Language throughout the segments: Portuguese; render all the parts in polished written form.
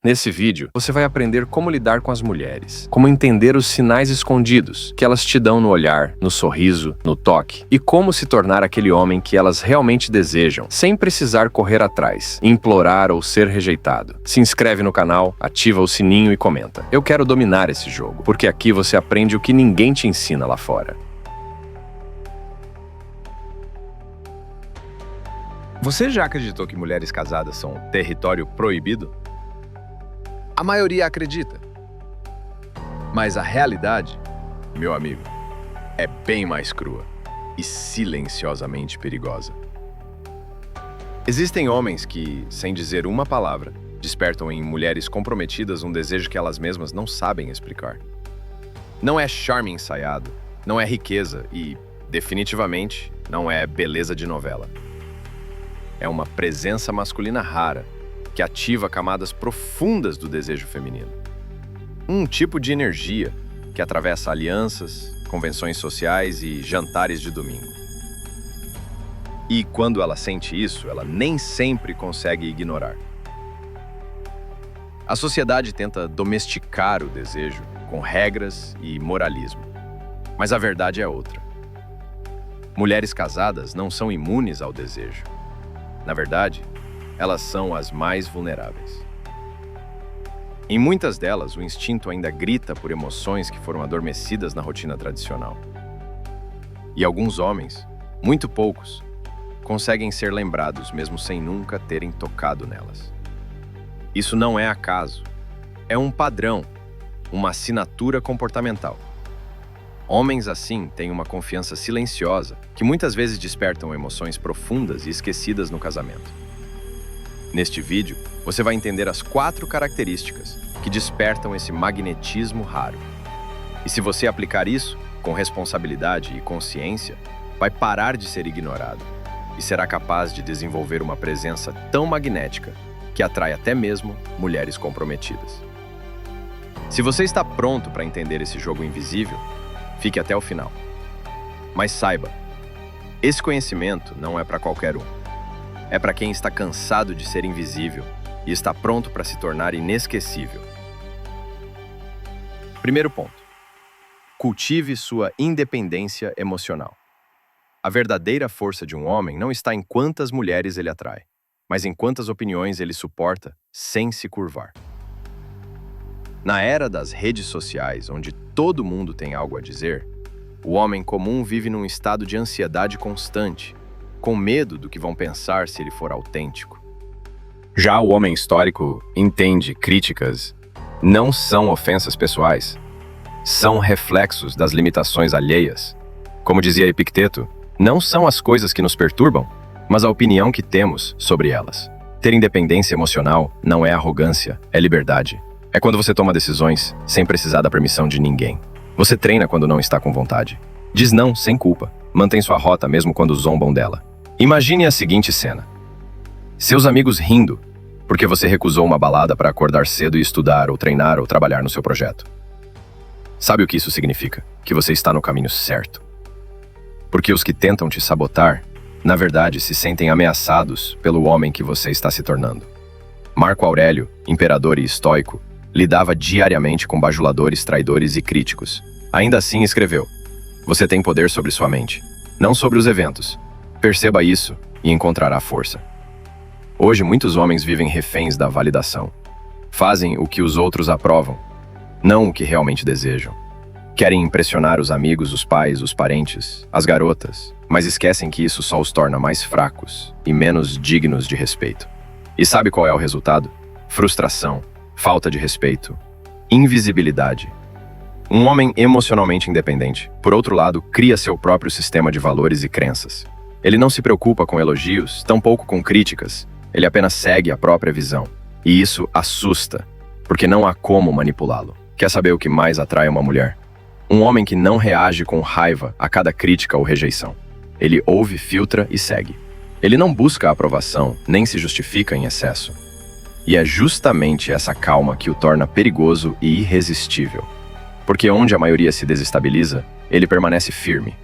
Nesse vídeo, você vai aprender como lidar com as mulheres, como entender os sinais escondidos que elas te dão no olhar, no sorriso, no toque, e como se tornar aquele homem que elas realmente desejam, sem precisar correr atrás, implorar ou ser rejeitado. Se inscreve no canal, ativa o sininho e comenta. Eu quero dominar esse jogo, porque aqui você aprende o que ninguém te ensina lá fora. Você já acreditou que mulheres casadas são território proibido? A maioria acredita. Mas a realidade, meu amigo, é bem mais crua e silenciosamente perigosa. Existem homens que, sem dizer uma palavra, despertam em mulheres comprometidas um desejo que elas mesmas não sabem explicar. Não é charme ensaiado, não é riqueza e, definitivamente, não é beleza de novela. É uma presença masculina rara, que ativa camadas profundas do desejo feminino. Um tipo de energia que atravessa alianças, convenções sociais e jantares de domingo. E quando ela sente isso, ela nem sempre consegue ignorar. A sociedade tenta domesticar o desejo com regras e moralismo. Mas a verdade é outra. Mulheres casadas não são imunes ao desejo. Na verdade, elas são as mais vulneráveis. Em muitas delas, o instinto ainda grita por emoções que foram adormecidas na rotina tradicional. E alguns homens, muito poucos, conseguem ser lembrados mesmo sem nunca terem tocado nelas. Isso não é acaso. É um padrão, uma assinatura comportamental. Homens assim têm uma confiança silenciosa que muitas vezes despertam emoções profundas e esquecidas no casamento. Neste vídeo, você vai entender as 4 características que despertam esse magnetismo raro. E se você aplicar isso com responsabilidade e consciência, vai parar de ser ignorado e será capaz de desenvolver uma presença tão magnética que atrai até mesmo mulheres comprometidas. Se você está pronto para entender esse jogo invisível, fique até o final. Mas saiba, esse conhecimento não é para qualquer um. É para quem está cansado de ser invisível e está pronto para se tornar inesquecível. Primeiro ponto. Cultive sua independência emocional. A verdadeira força de um homem não está em quantas mulheres ele atrai, mas em quantas opiniões ele suporta sem se curvar. Na era das redes sociais, onde todo mundo tem algo a dizer, o homem comum vive num estado de ansiedade constante, com medo do que vão pensar se ele for autêntico. Já o homem histórico entende críticas não são ofensas pessoais, são reflexos das limitações alheias. Como dizia Epicteto, não são as coisas que nos perturbam, mas a opinião que temos sobre elas. Ter independência emocional não é arrogância, é liberdade. É quando você toma decisões sem precisar da permissão de ninguém. Você treina quando não está com vontade. Diz não sem culpa. Mantém sua rota mesmo quando zombam dela. Imagine a seguinte cena. Seus amigos rindo porque você recusou uma balada para acordar cedo e estudar ou treinar ou trabalhar no seu projeto. Sabe o que isso significa? Que você está no caminho certo. Porque os que tentam te sabotar, na verdade, se sentem ameaçados pelo homem que você está se tornando. Marco Aurélio, imperador e estoico, lidava diariamente com bajuladores, traidores e críticos. Ainda assim escreveu: você tem poder sobre sua mente, não sobre os eventos. Perceba isso e encontrará força. Hoje, muitos homens vivem reféns da validação. Fazem o que os outros aprovam, não o que realmente desejam. Querem impressionar os amigos, os pais, os parentes, as garotas, mas esquecem que isso só os torna mais fracos e menos dignos de respeito. E sabe qual é o resultado? Frustração, falta de respeito, invisibilidade. Um homem emocionalmente independente, por outro lado, cria seu próprio sistema de valores e crenças. Ele não se preocupa com elogios, tampouco com críticas. Ele apenas segue a própria visão. E isso assusta, porque não há como manipulá-lo. Quer saber o que mais atrai uma mulher? Um homem que não reage com raiva a cada crítica ou rejeição. Ele ouve, filtra e segue. Ele não busca a aprovação, nem se justifica em excesso. E é justamente essa calma que o torna perigoso e irresistível. Porque onde a maioria se desestabiliza, ele permanece firme.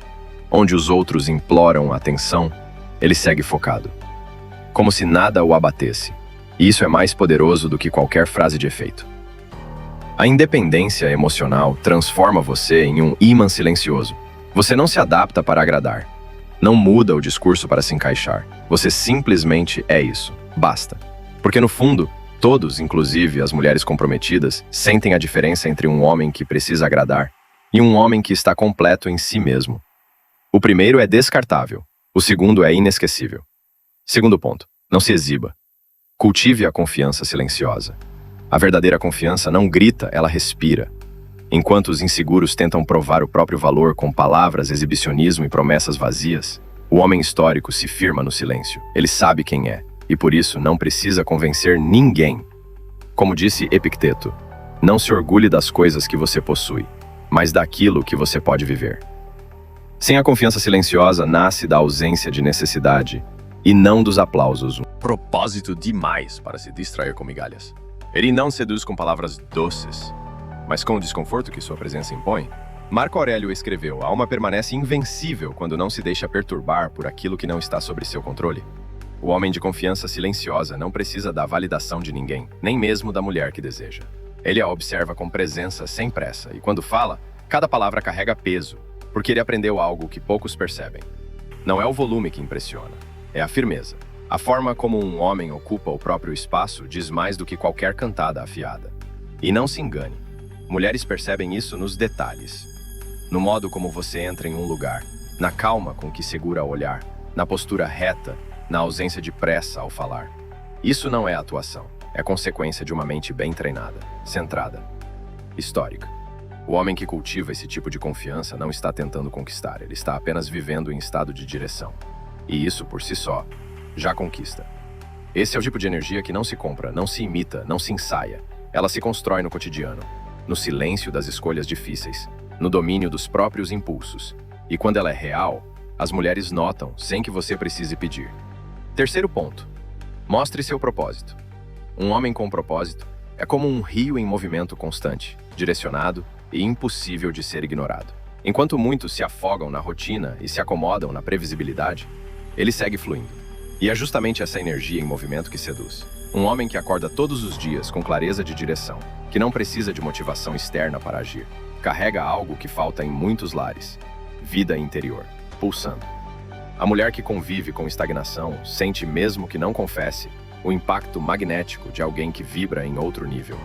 Onde os outros imploram atenção, ele segue focado. Como se nada o abatesse. E isso é mais poderoso do que qualquer frase de efeito. A independência emocional transforma você em um ímã silencioso. Você não se adapta para agradar. Não muda o discurso para se encaixar. Você simplesmente é isso. Basta. Porque no fundo, todos, inclusive as mulheres comprometidas, sentem a diferença entre um homem que precisa agradar e um homem que está completo em si mesmo. O primeiro é descartável. O segundo é inesquecível. Segundo ponto, não se exiba. Cultive a confiança silenciosa. A verdadeira confiança não grita, ela respira. Enquanto os inseguros tentam provar o próprio valor com palavras, exibicionismo e promessas vazias, o homem histórico se firma no silêncio. Ele sabe quem é, e por isso não precisa convencer ninguém. Como disse Epicteto, não se orgulhe das coisas que você possui, mas daquilo que você pode viver. Sem a confiança silenciosa nasce da ausência de necessidade e não dos aplausos. Propósito demais para se distrair com migalhas. Ele não seduz com palavras doces, mas com o desconforto que sua presença impõe. Marco Aurélio escreveu: a alma permanece invencível quando não se deixa perturbar por aquilo que não está sob seu controle. O homem de confiança silenciosa não precisa da validação de ninguém, nem mesmo da mulher que deseja. Ele a observa com presença sem pressa, e quando fala, cada palavra carrega peso, porque ele aprendeu algo que poucos percebem. Não é o volume que impressiona, é a firmeza. A forma como um homem ocupa o próprio espaço diz mais do que qualquer cantada afiada. E não se engane, mulheres percebem isso nos detalhes. No modo como você entra em um lugar, na calma com que segura o olhar, na postura reta, na ausência de pressa ao falar. Isso não é atuação, é consequência de uma mente bem treinada, centrada, histórica. O homem que cultiva esse tipo de confiança não está tentando conquistar, ele está apenas vivendo em estado de direção. E isso, por si só, já conquista. Esse é o tipo de energia que não se compra, não se imita, não se ensaia. Ela se constrói no cotidiano, no silêncio das escolhas difíceis, no domínio dos próprios impulsos. E quando ela é real, as mulheres notam sem que você precise pedir. Terceiro ponto. Mostre seu propósito. Um homem com propósito é como um rio em movimento constante, direcionado e impossível de ser ignorado. Enquanto muitos se afogam na rotina e se acomodam na previsibilidade, ele segue fluindo. E é justamente essa energia em movimento que seduz. Um homem que acorda todos os dias com clareza de direção, que não precisa de motivação externa para agir, carrega algo que falta em muitos lares: vida interior, pulsando. A mulher que convive com estagnação sente, mesmo que não confesse, o impacto magnético de alguém que vibra em outro nível.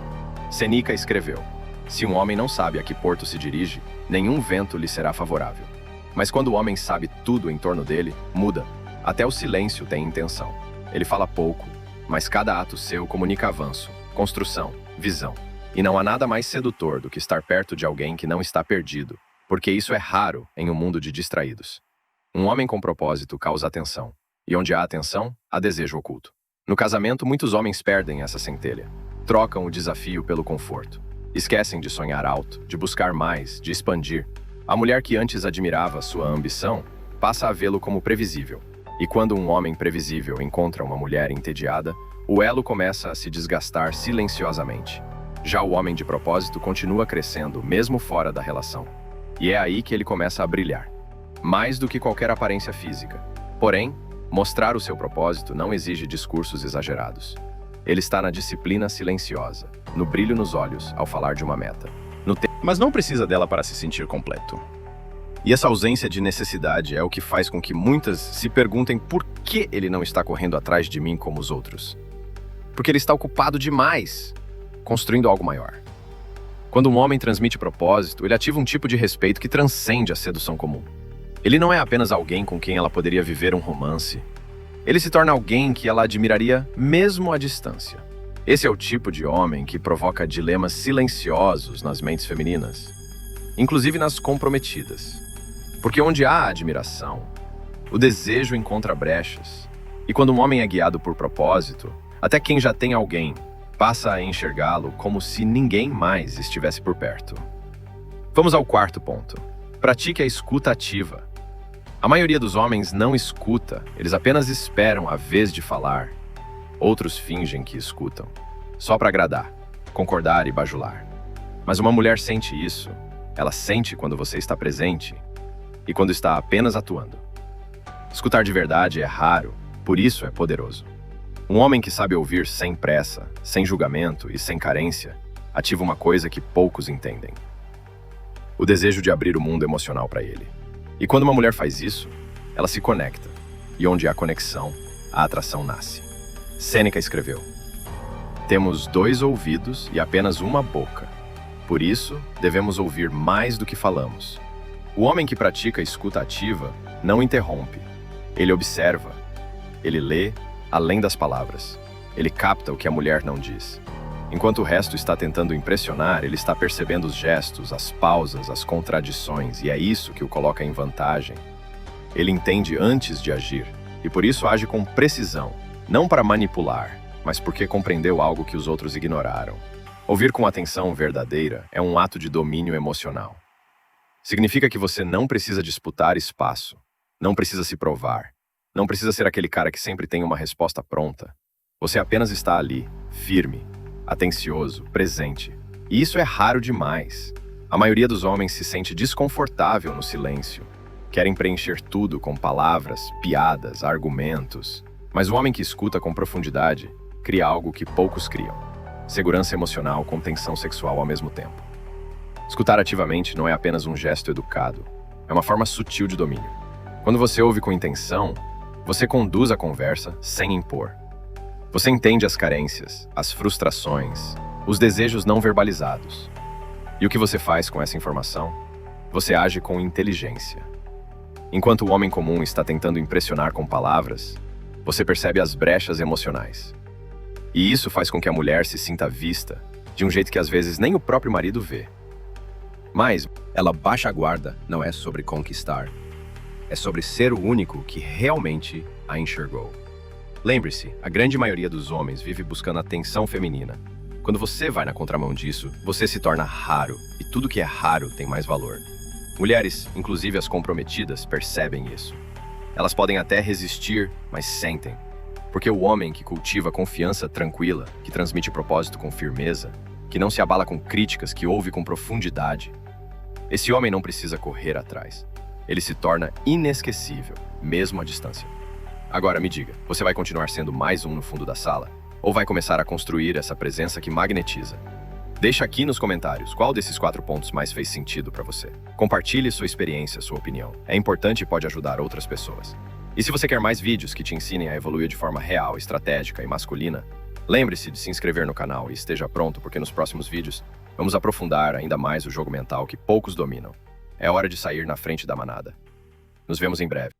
Seneca escreveu: se um homem não sabe a que porto se dirige, nenhum vento lhe será favorável. Mas quando o homem sabe tudo em torno dele, muda. Até o silêncio tem intenção. Ele fala pouco, mas cada ato seu comunica avanço, construção, visão. E não há nada mais sedutor do que estar perto de alguém que não está perdido, porque isso é raro em um mundo de distraídos. Um homem com propósito causa atenção, e onde há atenção, há desejo oculto. No casamento, muitos homens perdem essa centelha. Trocam o desafio pelo conforto. Esquecem de sonhar alto, de buscar mais, de expandir. A mulher que antes admirava sua ambição, passa a vê-lo como previsível. E quando um homem previsível encontra uma mulher entediada, o elo começa a se desgastar silenciosamente. Já o homem de propósito continua crescendo, mesmo fora da relação. E é aí que ele começa a brilhar. Mais do que qualquer aparência física. Porém, mostrar o seu propósito não exige discursos exagerados. Ele está na disciplina silenciosa, no brilho nos olhos ao falar de uma meta. Mas não precisa dela para se sentir completo. E essa ausência de necessidade é o que faz com que muitas se perguntem por que ele não está correndo atrás de mim como os outros. Porque ele está ocupado demais, construindo algo maior. Quando um homem transmite propósito, ele ativa um tipo de respeito que transcende a sedução comum. Ele não é apenas alguém com quem ela poderia viver um romance. Ele se torna alguém que ela admiraria mesmo à distância. Esse é o tipo de homem que provoca dilemas silenciosos nas mentes femininas, inclusive nas comprometidas. Porque onde há admiração, o desejo encontra brechas. E quando um homem é guiado por propósito, até quem já tem alguém passa a enxergá-lo como se ninguém mais estivesse por perto. Vamos ao quarto ponto. Pratique a escuta ativa. A maioria dos homens não escuta, eles apenas esperam a vez de falar. Outros fingem que escutam, só para agradar, concordar e bajular. Mas uma mulher sente isso. Ela sente quando você está presente e quando está apenas atuando. Escutar de verdade é raro, por isso é poderoso. Um homem que sabe ouvir sem pressa, sem julgamento e sem carência, ativa uma coisa que poucos entendem: o desejo de abrir o mundo emocional para ele. E quando uma mulher faz isso, ela se conecta. E onde há conexão, a atração nasce. Sêneca escreveu: temos 2 ouvidos e apenas uma boca. Por isso, devemos ouvir mais do que falamos. O homem que pratica a escuta ativa não interrompe. Ele observa. Ele lê além das palavras. Ele capta o que a mulher não diz. Enquanto o resto está tentando impressionar, ele está percebendo os gestos, as pausas, as contradições, e é isso que o coloca em vantagem. Ele entende antes de agir, e por isso age com precisão, não para manipular, mas porque compreendeu algo que os outros ignoraram. Ouvir com atenção verdadeira é um ato de domínio emocional. Significa que você não precisa disputar espaço, não precisa se provar, não precisa ser aquele cara que sempre tem uma resposta pronta. Você apenas está ali, firme, atencioso, presente. E isso é raro demais. A maioria dos homens se sente desconfortável no silêncio. Querem preencher tudo com palavras, piadas, argumentos. Mas o homem que escuta com profundidade cria algo que poucos criam: segurança emocional com tensão sexual ao mesmo tempo. Escutar ativamente não é apenas um gesto educado, é uma forma sutil de domínio. Quando você ouve com intenção, você conduz a conversa sem impor. Você entende as carências, as frustrações, os desejos não verbalizados. E o que você faz com essa informação? Você age com inteligência. Enquanto o homem comum está tentando impressionar com palavras, você percebe as brechas emocionais. E isso faz com que a mulher se sinta vista de um jeito que às vezes nem o próprio marido vê. Mas ela baixa a guarda não é sobre conquistar. É sobre ser o único que realmente a enxergou. Lembre-se, a grande maioria dos homens vive buscando atenção feminina. Quando você vai na contramão disso, você se torna raro, e tudo que é raro tem mais valor. Mulheres, inclusive as comprometidas, percebem isso. Elas podem até resistir, mas sentem. Porque o homem que cultiva confiança tranquila, que transmite propósito com firmeza, que não se abala com críticas, que ouve com profundidade, esse homem não precisa correr atrás. Ele se torna inesquecível, mesmo à distância. Agora me diga, você vai continuar sendo mais um no fundo da sala? Ou vai começar a construir essa presença que magnetiza? Deixa aqui nos comentários qual desses 4 pontos mais fez sentido para você. Compartilhe sua experiência, sua opinião. É importante e pode ajudar outras pessoas. E se você quer mais vídeos que te ensinem a evoluir de forma real, estratégica e masculina, lembre-se de se inscrever no canal e esteja pronto, porque nos próximos vídeos vamos aprofundar ainda mais o jogo mental que poucos dominam. É hora de sair na frente da manada. Nos vemos em breve.